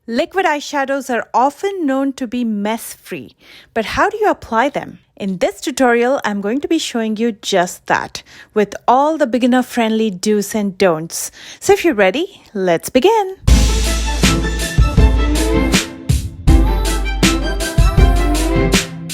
Liquid eyeshadows are often known to be mess-free, but how do you apply them? In this tutorial, I'm going to be showing you just that, with all the beginner-friendly do's and don'ts. So if you're ready, let's begin.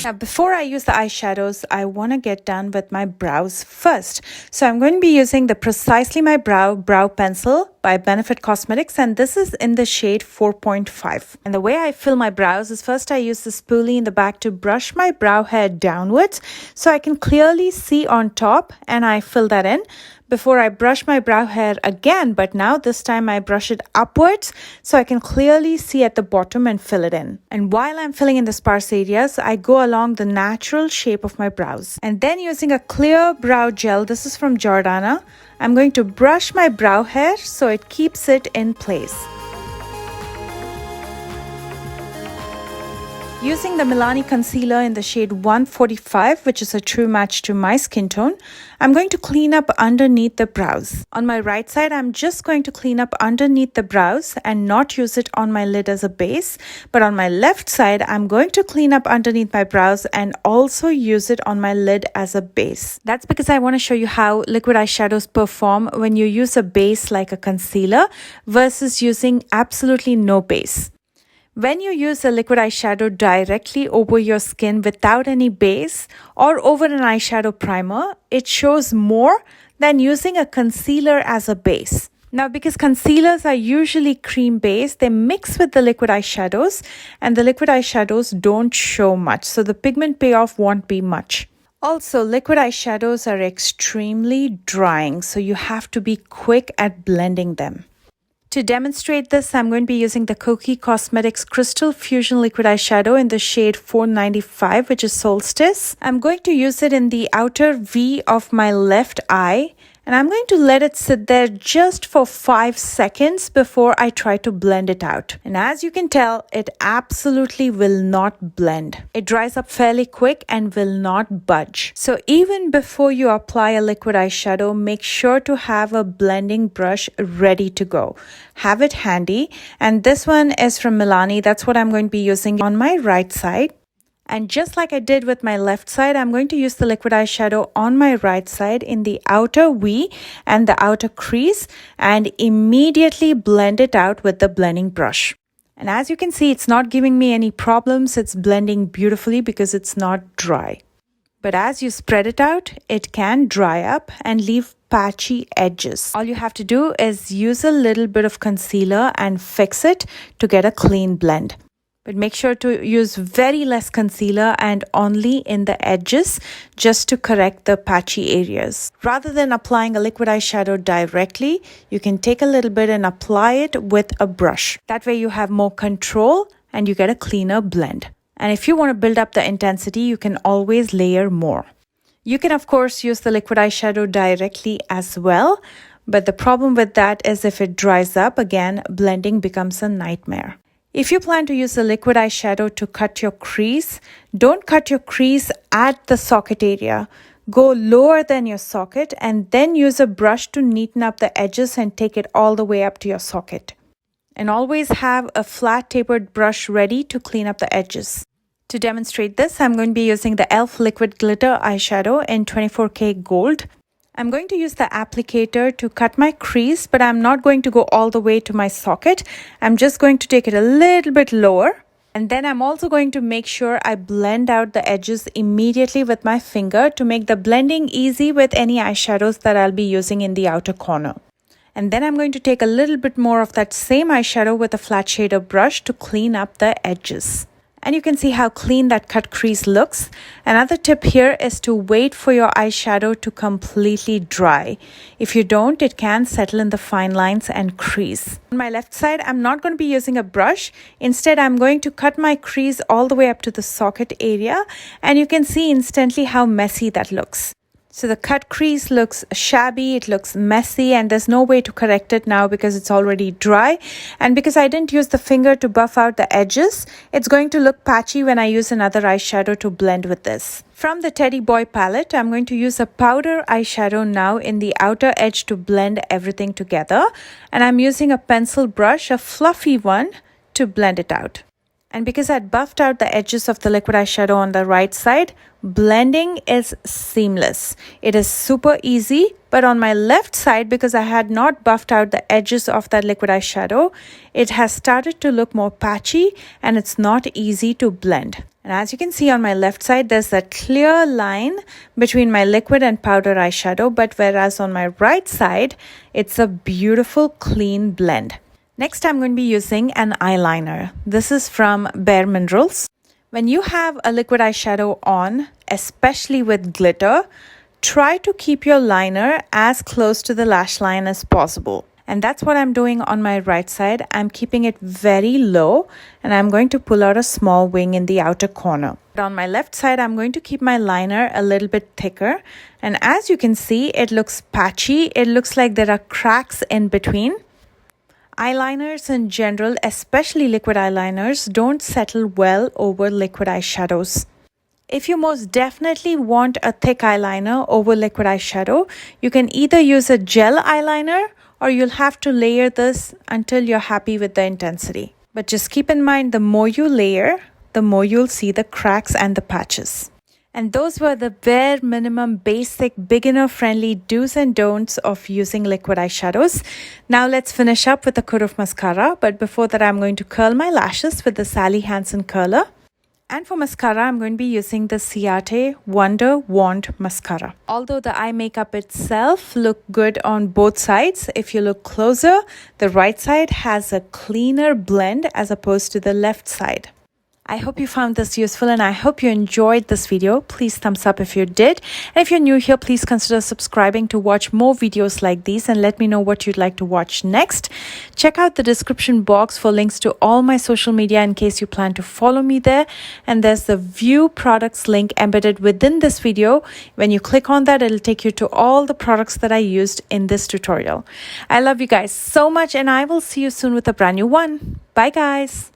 Now, before I use the eyeshadows, I want to get done with my brows first. So I'm going to be using the Precisely My Brow Pencil by Benefit Cosmetics, and this is in the shade 4.5. And the way I fill my brows is first I use the spoolie in the back to brush my brow hair downwards so I can clearly see on top, and I fill that in before I brush my brow hair again, but now this time I brush it upwards so I can clearly see at the bottom and fill it in. And while I'm filling in the sparse areas, I go along the natural shape of my brows. And then using a clear brow gel, this is from Jordana, I'm going to brush my brow hair so it keeps it in place. Using the Milani concealer in the shade 145, which is a true match to my skin tone, I'm going to clean up underneath the brows. On my right side, I'm just going to clean up underneath the brows and not use it on my lid as a base. But on my left side, I'm going to clean up underneath my brows and also use it on my lid as a base. That's because I want to show you how liquid eyeshadows perform when you use a base like a concealer versus using absolutely no base. When you use a liquid eyeshadow directly over your skin without any base or over an eyeshadow primer, it shows more than using a concealer as a base. Now, because concealers are usually cream based, they mix with the liquid eyeshadows and the liquid eyeshadows don't show much, so the pigment payoff won't be much. Also, liquid eyeshadows are extremely drying, so you have to be quick at blending them. To demonstrate this, I'm going to be using the Kokie Cosmetics Crystal Fusion Liquid Eyeshadow in the shade 495, which is Solstice. I'm going to use it in the outer V of my left eye, and I'm going to let it sit there just for 5 seconds before I try to blend it out. And as you can tell, it absolutely will not blend. It dries up fairly quick and will not budge. So even before you apply a liquid eyeshadow, make sure to have a blending brush ready to go. Have it handy. And this one is from Milani. That's what I'm going to be using on my right side. And just like I did with my left side, I'm going to use the liquid eyeshadow on my right side in the outer V and the outer crease and immediately blend it out with the blending brush. And as you can see, it's not giving me any problems. It's blending beautifully because it's not dry. But as you spread it out, it can dry up and leave patchy edges. All you have to do is use a little bit of concealer and fix it to get a clean blend. But make sure to use very less concealer and only in the edges just to correct the patchy areas. Rather than applying a liquid eyeshadow directly, you can take a little bit and apply it with a brush. That way you have more control and you get a cleaner blend. And if you want to build up the intensity, you can always layer more. You can of course use the liquid eyeshadow directly as well, but the problem with that is if it dries up, again, blending becomes a nightmare. If you plan to use a liquid eyeshadow to cut your crease, don't cut your crease at the socket area. Go lower than your socket and then use a brush to neaten up the edges and take it all the way up to your socket. And always have a flat tapered brush ready to clean up the edges. To demonstrate this, I'm going to be using the e.l.f. Liquid Glitter Eyeshadow in 24K Gold. I'm going to use the applicator to cut my crease, but I'm not going to go all the way to my socket. I'm just going to take it a little bit lower. And then I'm also going to make sure I blend out the edges immediately with my finger to make the blending easy with any eyeshadows that I'll be using in the outer corner. And then I'm going to take a little bit more of that same eyeshadow with a flat shader brush to clean up the edges. And you can see how clean that cut crease looks. Another tip here is to wait for your eyeshadow to completely dry. If you don't, it can settle in the fine lines and crease. On my left side, I'm not going to be using a brush. Instead, I'm going to cut my crease all the way up to the socket area. And you can see instantly how messy that looks. So the cut crease looks shabby, it looks messy, and there's no way to correct it now because it's already dry. And because I didn't use the finger to buff out the edges, it's going to look patchy when I use another eyeshadow to blend with this. From the Teddy Boy palette, I'm going to use a powder eyeshadow now in the outer edge to blend everything together. And I'm using a pencil brush, a fluffy one, to blend it out. And because I buffed out the edges of the liquid eyeshadow on the right side, blending is seamless. It is super easy, but on my left side, because I had not buffed out the edges of that liquid eyeshadow, it has started to look more patchy and it's not easy to blend. And as you can see on my left side, there's a clear line between my liquid and powder eyeshadow, but whereas on my right side, it's a beautiful clean blend. Next, I'm going to be using an eyeliner. This is from Bare Minerals. When you have a liquid eyeshadow on, especially with glitter, try to keep your liner as close to the lash line as possible. And that's what I'm doing on my right side. I'm keeping it very low and I'm going to pull out a small wing in the outer corner. But on my left side, I'm going to keep my liner a little bit thicker. And as you can see, it looks patchy. It looks like there are cracks in between. Eyeliners in general, especially liquid eyeliners, don't settle well over liquid eyeshadows. If you most definitely want a thick eyeliner over liquid eyeshadow, you can either use a gel eyeliner or you'll have to layer this until you're happy with the intensity. But just keep in mind, the more you layer, the more you'll see the cracks and the patches. And those were the bare minimum basic beginner friendly do's and don'ts of using liquid eyeshadows. Now let's finish up with a coat of mascara. But before that, I'm going to curl my lashes with the Sally Hansen curler. And for mascara, I'm going to be using the Ciate Wonder Wand Mascara. Although the eye makeup itself look good on both sides, if you look closer, the right side has a cleaner blend as opposed to the left side. I hope you found this useful and I hope you enjoyed this video. Please thumbs up if you did. And if you're new here, please consider subscribing to watch more videos like these and let me know what you'd like to watch next. Check out the description box for links to all my social media in case you plan to follow me there. And there's the view products link embedded within this video. When you click on that, it'll take you to all the products that I used in this tutorial. I love you guys so much and I will see you soon with a brand new one. Bye guys.